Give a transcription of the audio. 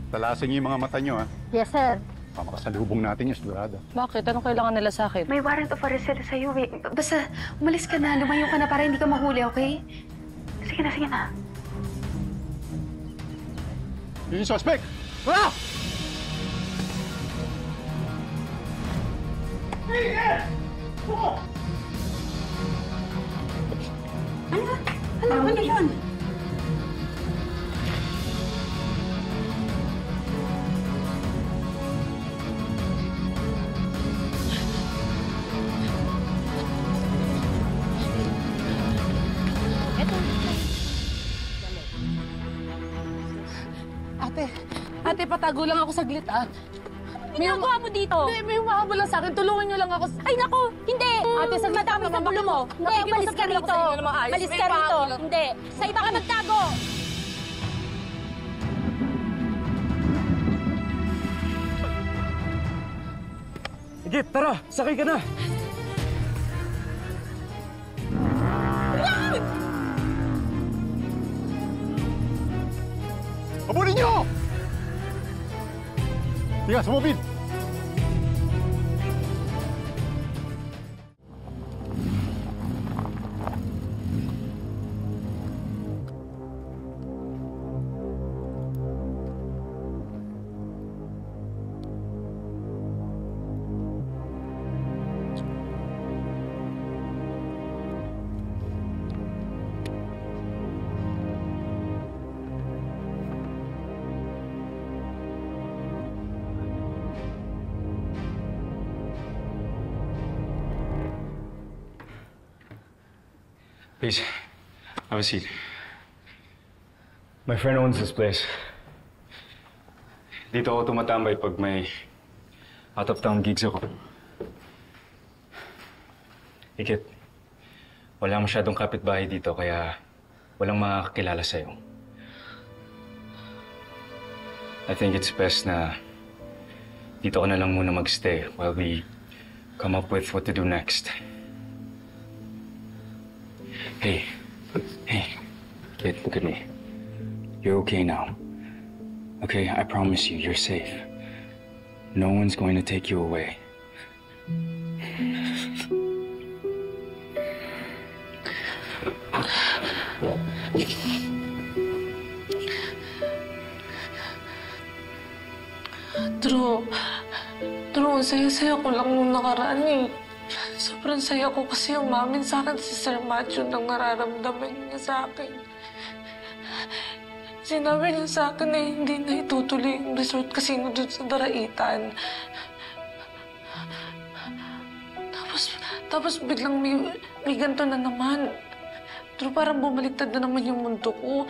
Talasan niyo yung mga mata niyo, ha? Yes, sir. Makasalubong natin yung sigurado. Bakit? Anong kailangan nila sa akin? May warrant of arrest sila sa'yo eh. Basta, umalis ka na. Lumayo ka na para hindi ka mahuli, okay? Sige na, sige na. Yun yung suspect! Ah! Ano yun? Ate, patago lang ako saglit, May ginagawa mo dito? Hindi, may humahabol lang sa akin. Tulungan niyo lang ako. Ay, naku! Hindi! Ate, saglit madami lang sa naman. gulo mo. Hindi, umalis ka rito. Umalis ka rito. Hindi. Sa iba ka magtago. Sige, tara! Sakay ka na! Habulin niyo! Tiga, sumubid! Please, have a seat. My friend owns this place. Dito ako tumatambay pag may out-of-town gigs ako. Ikit, wala masyadong kapitbahay dito kaya walang makakakilala sa'yo. I think it's best na dito ka na lang muna magstay while we come up with what to do next. Hey, kid, look at me. You're okay now. Okay, I promise you, you're safe. No one's going to take you away. Drew, ang saya-saya ko lang nung nakaraan eh. Sobrang saya ko kasi umamin sa akin si Sir Matthew nang nararamdaman niya sa akin. Sinabi niya sa akin na hindi na itutuloy yung resort casino doon sa Daraitan. Tapos biglang may ganito na naman. Pero parang bumaliktad na naman yung mundo ko.